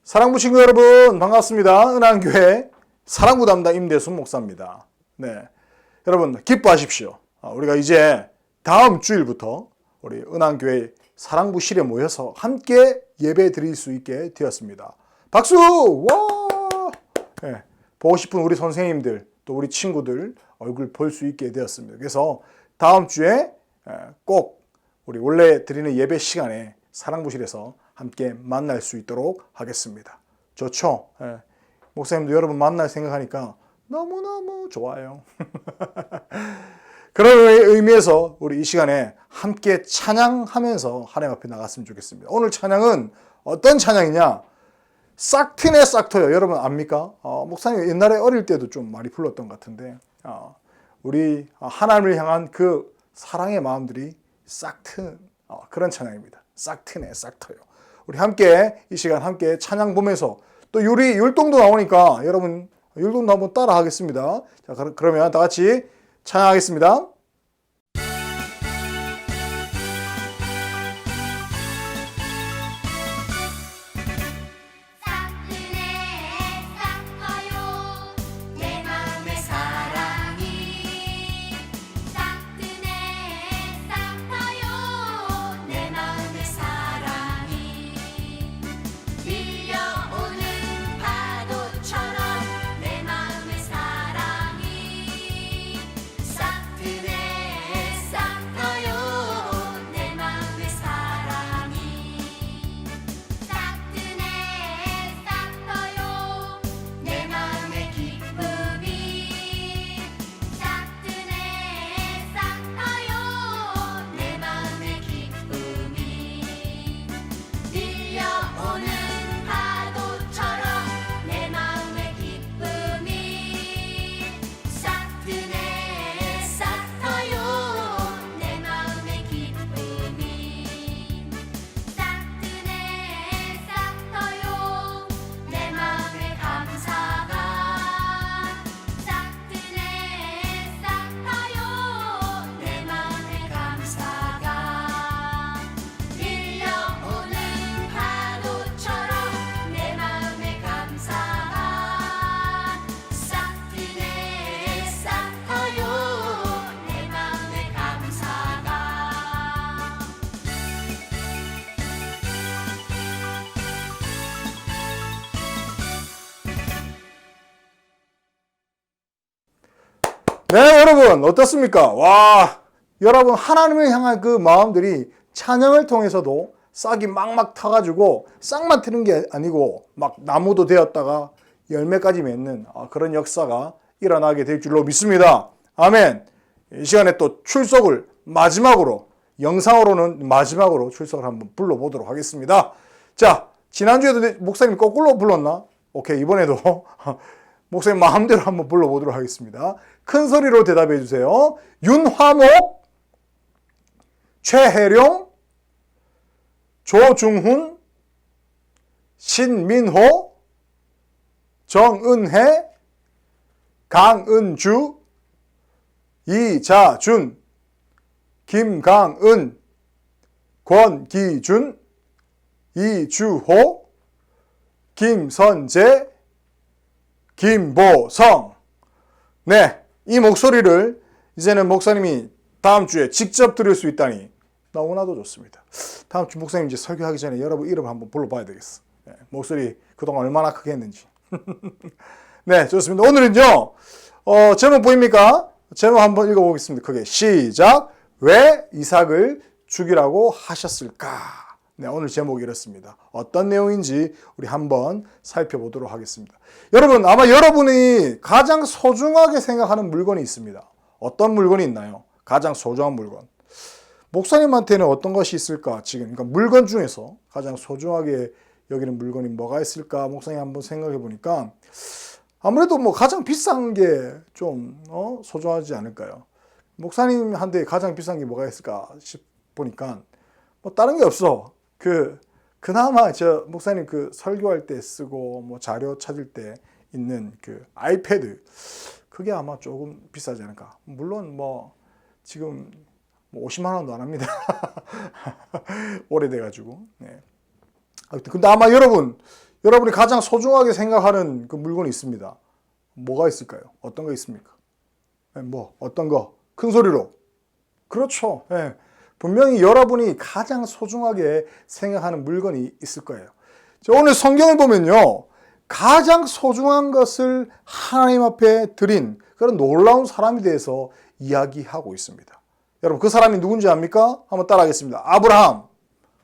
사랑부 친구 여러분 반갑습니다. 은한교회 사랑부 담당 임대순 목사입니다. 네, 여러분 기뻐하십시오. 우리가 이제 다음 주일부터 우리 은한교회 사랑부실에 모여서 함께 예배 드릴 수 있게 되었습니다. 박수! 와! 네, 보고 싶은 우리 선생님들 또 우리 친구들 얼굴 볼 수 있게 되었습니다. 그래서 다음 주에 꼭 우리 원래 드리는 예배 시간에 사랑부실에서 함께 만날 수 있도록 하겠습니다. 좋죠? 예. 목사님도 여러분 만날 생각하니까 너무너무 좋아요. 그런 의미에서 우리 이 시간에 함께 찬양하면서 하나님 앞에 나갔으면 좋겠습니다. 오늘 찬양은 어떤 찬양이냐? 싹트네 싹터요. 여러분 압니까? 목사님 옛날에 어릴 때도 좀 많이 불렀던 것 같은데 우리 하나님을 향한 그 사랑의 마음들이 싹튼 그런 찬양입니다. 싹트네 싹터요. 우리 함께 이 시간 함께 찬양 보면서 또 우리 율동도 나오니까 여러분 율동도 한번 따라 하겠습니다. 자, 그러면 다 같이 찬양하겠습니다. 네, 여러분 어떻습니까? 와, 여러분 하나님을 향한 그 마음들이 찬양을 통해서도 싹이 막막 타가지고 싹만 트는 게 아니고 막 나무도 되었다가 열매까지 맺는 그런 역사가 일어나게 될 줄로 믿습니다. 아멘. 이 시간에 또 출석을 마지막으로 영상으로는 마지막으로 출석을 한번 불러보도록 하겠습니다. 자, 지난주에도 목사님 거꾸로 불렀나? 오케이, 이번에도 목사님 마음대로 한번 불러보도록 하겠습니다. 큰 소리로 대답해 주세요. 윤화목, 최혜룡, 조중훈, 신민호, 정은혜, 강은주, 이자준, 김강은, 권기준, 이주호, 김선재, 김보성. 네, 이 목소리를 이제는 목사님이 다음 주에 직접 들을 수 있다니 너무나도 좋습니다. 다음 주 목사님 이제 설교하기 전에 여러분 이름 한번 불러봐야 되겠어. 네, 목소리 그동안 얼마나 크게 했는지. 네, 좋습니다. 오늘은요, 제목 보입니까? 제목 한번 읽어보겠습니다. 크게 시작. 왜 이삭을 죽이라고 하셨을까? 네, 오늘 제목이 이렇습니다. 어떤 내용인지 우리 한번 살펴보도록 하겠습니다. 여러분, 아마 여러분이 가장 소중하게 생각하는 물건이 있습니다. 어떤 물건이 있나요? 가장 소중한 물건. 목사님한테는 어떤 것이 있을까? 지금 그러니까 물건 중에서 가장 소중하게 여기는 물건이 뭐가 있을까? 목사님 한번 생각해 보니까 아무래도 뭐 가장 비싼 게 좀 소중하지 않을까요? 목사님한테 가장 비싼 게 뭐가 있을까 싶으니까 뭐 다른 게 없어. 그나마 저 목사님 그 설교할 때 쓰고 뭐 자료 찾을 때 있는 그 아이패드, 그게 아마 조금 비싸지 않을까. 물론 뭐 지금 뭐 50만 원도 안 합니다. 오래돼가지고. 네. 근데 아마 여러분 여러분이 가장 소중하게 생각하는 그 물건이 있습니다. 뭐가 있을까요? 어떤 거 있습니까? 어떤 거? 큰 소리로. 그렇죠. 예. 분명히 여러분이 가장 소중하게 생각하는 물건이 있을 거예요. 자, 오늘 성경을 보면요. 가장 소중한 것을 하나님 앞에 드린 그런 놀라운 사람에 대해서 이야기하고 있습니다. 여러분, 그 사람이 누군지 압니까? 한번 따라하겠습니다. 아브라함.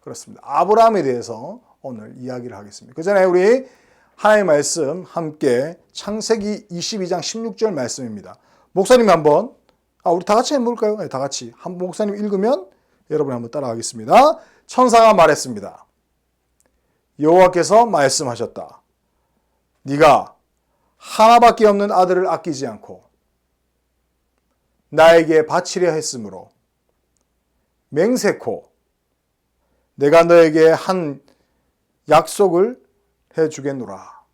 그렇습니다. 아브라함에 대해서 오늘 이야기를 하겠습니다. 그 전에 우리 하나님의 말씀 함께 창세기 22장 16절 말씀입니다. 목사님이 한번, 우리 다 같이 해볼까요? 네, 다 같이. 한 목사님 읽으면 여러분이 한번 따라가겠습니다. 천사가 말했습니다. 여호와께서 말씀하셨다. 네가 하나밖에 없는 아들을 아끼지 않고 나에게 바치려 했으므로 맹세코 내가 너에게 한 약속을 해주겠노라.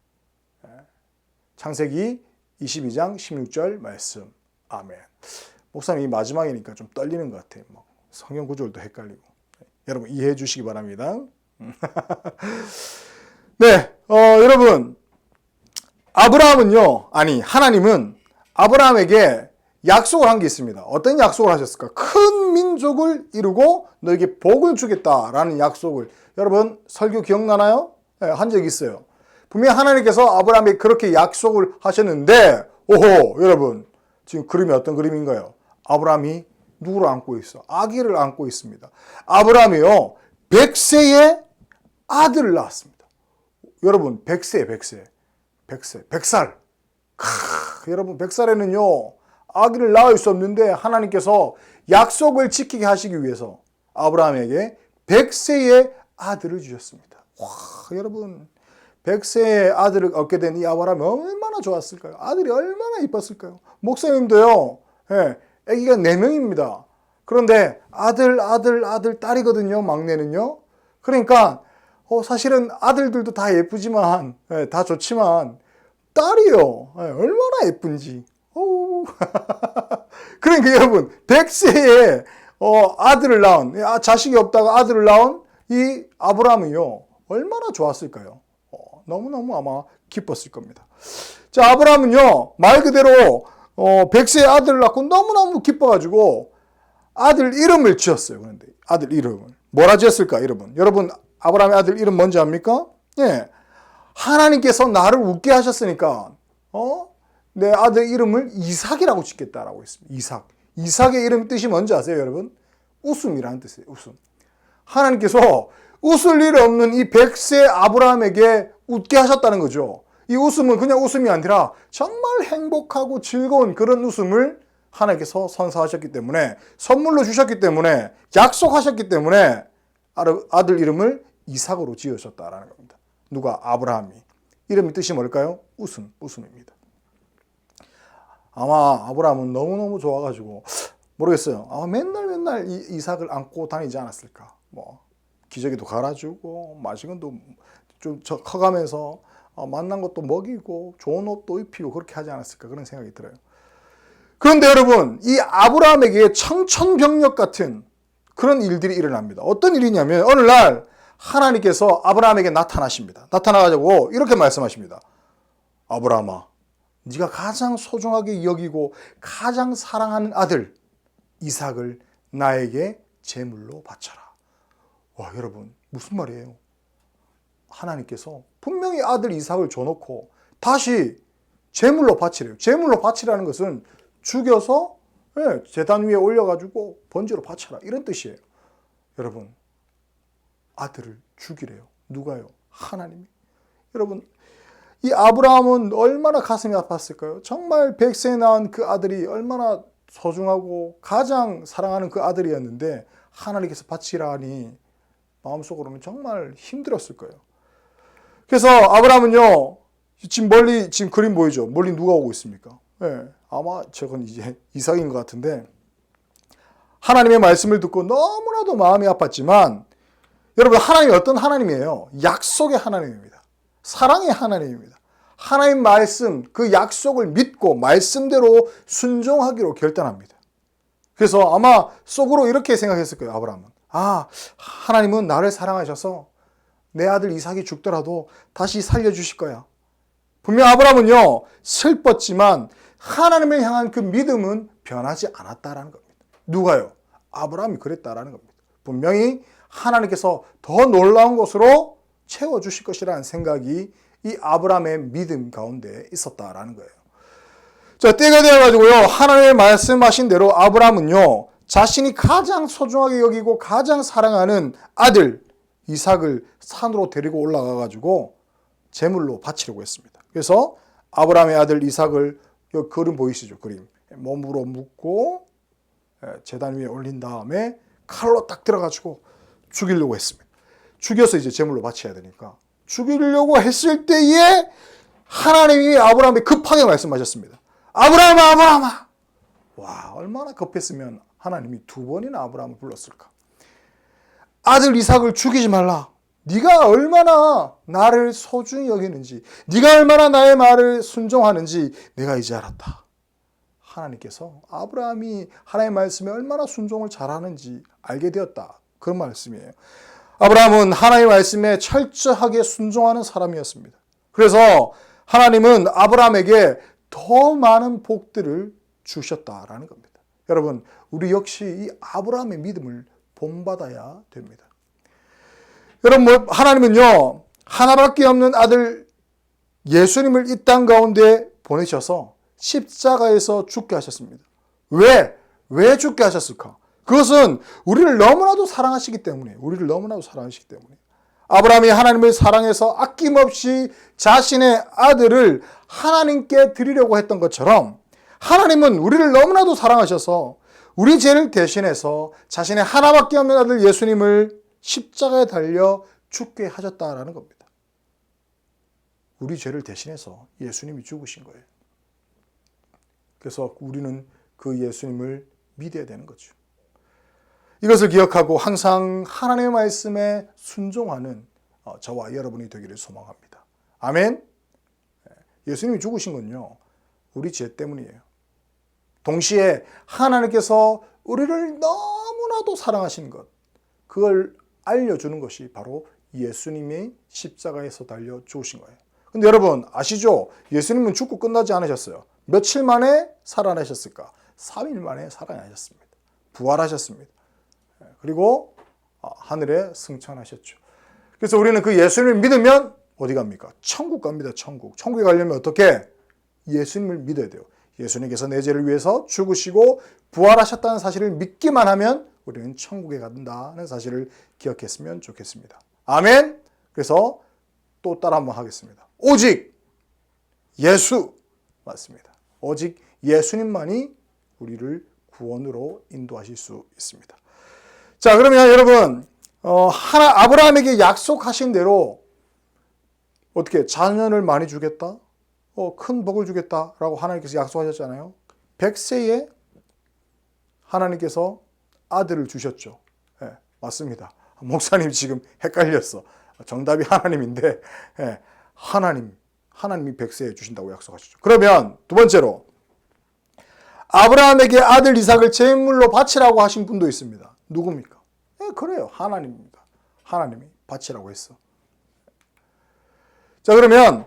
창세기 22장 16절 말씀. 아멘. 목사님 이 마지막이니까 좀 떨리는 것 같아요. 성경 구절도 헷갈리고. 여러분 이해해 주시기 바랍니다. 네, 여러분 하나님은 아브라함에게 약속을 한 게 있습니다. 어떤 약속을 하셨을까? 큰 민족을 이루고 너에게 복을 주겠다라는 약속을. 여러분 설교 기억나나요? 네, 한 적이 있어요. 분명히 하나님께서 아브라함에게 그렇게 약속을 하셨는데 오호 여러분 지금 그림이 어떤 그림인가요? 아브라함이 누구를 안고 있어? 아기를 안고 있습니다. 아브라함이요 100세의 아들을 낳았습니다. 여러분 100살. 여러분 100살에는요 아기를 낳을 수 없는데 하나님께서 약속을 지키게 하시기 위해서 아브라함에게 100세의 아들을 주셨습니다. 와, 여러분 100세의 아들을 얻게 된 이 아브라함이 얼마나 좋았을까요? 아들이 얼마나 이뻤을까요? 목사님도요. 아기가 4명입니다. 그런데 아들, 딸이거든요. 막내는요. 그러니까 사실은 아들들도 다 예쁘지만 다 좋지만 딸이요. 얼마나 예쁜지. 그러니까 여러분 100세에 아들을 낳은 자식이 없다가 아들을 낳은 이 아브라함이요 얼마나 좋았을까요? 너무너무 아마 기뻤을 겁니다. 자, 아브라함은요 말 그대로 100세의 아들을 낳고 너무너무 기뻐가지고 아들 이름을 지었어요. 그런데 아들 이름을 뭐라 지었을까? 여러분 아브라함의 아들 이름 뭔지 압니까? 예, 하나님께서 나를 웃게 하셨으니까 내 아들 이름을 이삭이라고 짓겠다라고 했습니다. 이삭의 이름 뜻이 뭔지 아세요, 여러분? 웃음이라는 뜻이에요. 웃음. 하나님께서 웃을 일 없는 이 100세 아브라함에게 웃게 하셨다는 거죠. 이 웃음은 그냥 웃음이 아니라 정말 행복하고 즐거운 그런 웃음을 하나님께서 선사하셨기 때문에 선물로 주셨기 때문에 약속하셨기 때문에 아들 이름을 이삭으로 지으셨다라는 겁니다. 누가? 아브라함이. 이름의 뜻이 뭘까요? 웃음입니다. 아마 아브라함은 너무너무 좋아가지고 모르겠어요. 맨날 이삭을 안고 다니지 않았을까. 기저귀도 갈아주고 마시건도 좀 커가면서 만난 것도 먹이고 좋은 옷도 입히고 그렇게 하지 않았을까 그런 생각이 들어요. 그런데 여러분 이 아브라함에게 청천벽력 같은 그런 일들이 일어납니다. 어떤 일이냐면 어느 날 하나님께서 아브라함에게 나타나십니다. 나타나가지고 이렇게 말씀하십니다. 아브라함아, 네가 가장 소중하게 여기고 가장 사랑하는 아들 이삭을 나에게 제물로 바쳐라. 와, 여러분 무슨 말이에요? 하나님께서 분명히 아들 이삭을 줘놓고 다시 제물로 바치래요. 제물로 바치라는 것은 죽여서 제단 위에 올려가지고 번제로 바쳐라 이런 뜻이에요. 여러분 아들을 죽이래요. 누가요? 하나님이. 여러분 이 아브라함은 얼마나 가슴이 아팠을까요? 정말 100세에 낳은 그 아들이 얼마나 소중하고 가장 사랑하는 그 아들이었는데 하나님께서 바치라니 마음속으로는 정말 힘들었을 거예요. 그래서 아브라함은요 지금 그림 보이죠? 멀리 누가 오고 있습니까? 아마 저건 이제 이삭인 것 같은데 하나님의 말씀을 듣고 너무나도 마음이 아팠지만 여러분 하나님이 어떤 하나님이에요? 약속의 하나님입니다. 사랑의 하나님입니다. 하나님 말씀 그 약속을 믿고 말씀대로 순종하기로 결단합니다. 그래서 아마 속으로 이렇게 생각했을 거예요. 아브라함은. 하나님은 나를 사랑하셔서 내 아들 이삭이 죽더라도 다시 살려주실 거야. 분명 아브라함은요, 슬펐지만 하나님을 향한 그 믿음은 변하지 않았다라는 겁니다. 누가요? 아브라함이 그랬다라는 겁니다. 분명히 하나님께서 더 놀라운 것으로 채워주실 것이라는 생각이 이 아브라함의 믿음 가운데 있었다라는 거예요. 자, 때가 되어가지고요, 하나님의 말씀하신 대로 아브라함은요, 자신이 가장 소중하게 여기고 가장 사랑하는 아들 이삭을 산으로 데리고 올라가가지고 제물로 바치려고 했습니다. 그래서 아브라함의 아들 이삭을, 여기 그림 보이시죠? 그림. 몸으로 묶고 제단 위에 올린 다음에 칼로 딱 들어가지고 죽이려고 했습니다. 죽여서 이제 제물로 바쳐야 되니까. 죽이려고 했을 때에 하나님이 아브라함에 급하게 말씀하셨습니다. 아브라함아, 아브라함아. 와, 얼마나 급했으면 하나님이 두 번이나 아브라함을 불렀을까. 아들 이삭을 죽이지 말라. 네가 얼마나 나를 소중히 여기는지, 네가 얼마나 나의 말을 순종하는지 내가 이제 알았다. 하나님께서 아브라함이 하나님의 말씀에 얼마나 순종을 잘하는지 알게 되었다. 그런 말씀이에요. 아브라함은 하나님의 말씀에 철저하게 순종하는 사람이었습니다. 그래서 하나님은 아브라함에게 더 많은 복들을 주셨다라는 겁니다. 여러분, 우리 역시 이 아브라함의 믿음을 본받아야 됩니다. 여러분, 하나님은요, 하나밖에 없는 아들 예수님을 이 땅 가운데 보내셔서 십자가에서 죽게 하셨습니다. 왜 죽게 하셨을까? 그것은 우리를 너무나도 사랑하시기 때문에, 아브라함이 하나님을 사랑해서 아낌없이 자신의 아들을 하나님께 드리려고 했던 것처럼 하나님은 우리를 너무나도 사랑하셔서 우리 죄를 대신해서 자신의 하나밖에 없는 아들 예수님을 십자가에 달려 죽게 하셨다라는 겁니다. 우리 죄를 대신해서 예수님이 죽으신 거예요. 그래서 우리는 그 예수님을 믿어야 되는 거죠. 이것을 기억하고 항상 하나님의 말씀에 순종하는 저와 여러분이 되기를 소망합니다. 아멘. 예수님이 죽으신 건요, 우리 죄 때문이에요. 동시에 하나님께서 우리를 너무나도 사랑하신 것, 그걸 알려주는 것이 바로 예수님이 십자가에서 달려 죽으신 거예요. 근데 여러분 아시죠? 예수님은 죽고 끝나지 않으셨어요. 며칠 만에 살아나셨을까? 3일 만에 살아나셨습니다. 부활하셨습니다. 그리고 하늘에 승천하셨죠. 그래서 우리는 그 예수님을 믿으면 어디 갑니까? 천국 갑니다. 천국. 천국에 가려면 어떻게? 예수님을 믿어야 돼요. 예수님께서 내 죄를 위해서 죽으시고 부활하셨다는 사실을 믿기만 하면 우리는 천국에 간다는 사실을 기억했으면 좋겠습니다. 아멘. 그래서 또 따라 한번 하겠습니다. 오직 예수. 맞습니다. 오직 예수님만이 우리를 구원으로 인도하실 수 있습니다. 자, 그러면 여러분, 아브라함에게 약속하신 대로 어떻게 자녀를 많이 주겠다? 큰 복을 주겠다라고 하나님께서 약속하셨잖아요. 100세에 하나님께서 아들을 주셨죠. 네, 맞습니다. 목사님 지금 헷갈렸어. 정답이 하나님인데, 네, 하나님이 100세에 주신다고 약속하셨죠. 그러면 두 번째로 아브라함에게 아들 이삭을 제물로 바치라고 하신 분도 있습니다. 누굽니까? 네, 그래요. 하나님입니다. 하나님이 바치라고 했어. 자, 그러면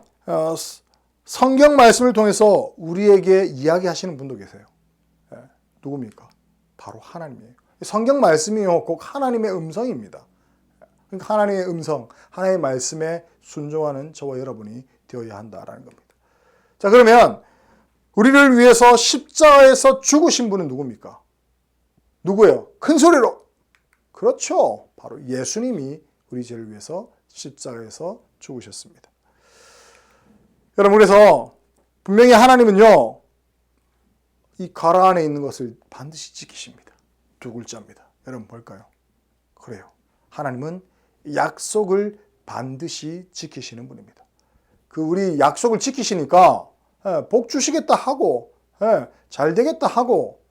성경 말씀을 통해서 우리에게 이야기하시는 분도 계세요. 네, 누굽니까? 바로 하나님이에요. 성경 말씀이요, 꼭 하나님의 음성입니다. 그러니까 하나님의 음성, 하나님의 말씀에 순종하는 저와 여러분이 되어야 한다라는 겁니다. 자, 그러면 우리를 위해서 십자가에서 죽으신 분은 누굽니까? 누구예요? 큰 소리로. 그렇죠. 바로 예수님이 우리 죄를 위해서 십자가에서 죽으셨습니다. 여러분, 그래서 분명히 하나님은요, 이 가라 안에 있는 것을 반드시 지키십니다. 두 글자입니다. 여러분 볼까요? 그래요. 하나님은 약속을 반드시 지키시는 분입니다. 그 우리 약속을 지키시니까 복 주시겠다 하고 잘 되겠다 하고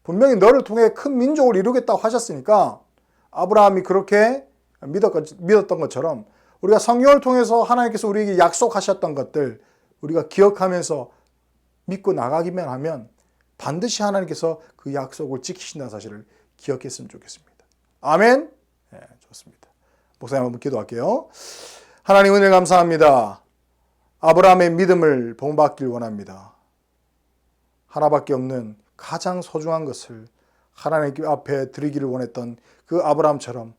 분명히 너를 통해 큰 민족을 이루겠다고 하셨으니까 아브라함이 그렇게 믿었던 것처럼 우리가 성경을 통해서 하나님께서 우리에게 약속하셨던 것들 우리가 기억하면서 믿고 나가기만 하면 반드시 하나님께서 그 약속을 지키신다는 사실을 기억했으면 좋겠습니다. 아멘? 네, 좋습니다. 목사님 한번 기도할게요. 하나님 은혜 감사합니다. 아브라함의 믿음을 본받길 원합니다. 하나밖에 없는 가장 소중한 것을 하나님 앞에 드리기를 원했던 그 아브라함처럼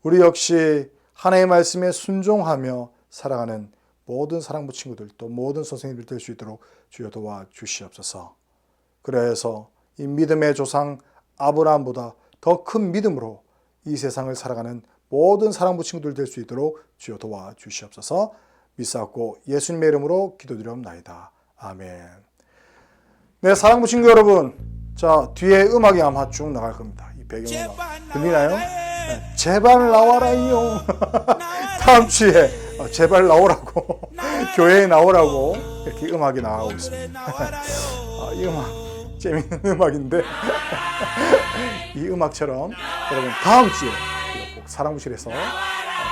우리 역시 하나님의 말씀에 순종하며 살아가는 모든 사랑부 친구들 또 모든 선생님들 될 수 있도록 주여 도와주시옵소서. 그래서 이 믿음의 조상 아브라함보다 더 큰 믿음으로 이 세상을 살아가는 모든 사랑부 친구들 될 수 있도록 주여 도와주시옵소서. 믿사옵고 예수님의 이름으로 기도드리옵나이다. 아멘. 네, 사랑부 친구 여러분, 자 뒤에 음악이 아마 쭉 나갈 겁니다. 이 배경음악 들리나요? 네, 제발 나와라요. 다음 주에 제발 나오라고 교회에 나오라고 이렇게 음악이 나가고 있습니다. 이 음악 재밌는 음악인데 이 음악처럼 여러분 다음 주에 꼭 사랑부실에서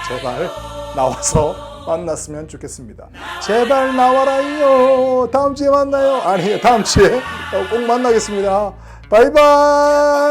제발 나와서 만났으면 좋겠습니다. 제발 나와라요. 다음 주에 만나요. 아니 다음 주에 꼭 만나겠습니다. 바이바이.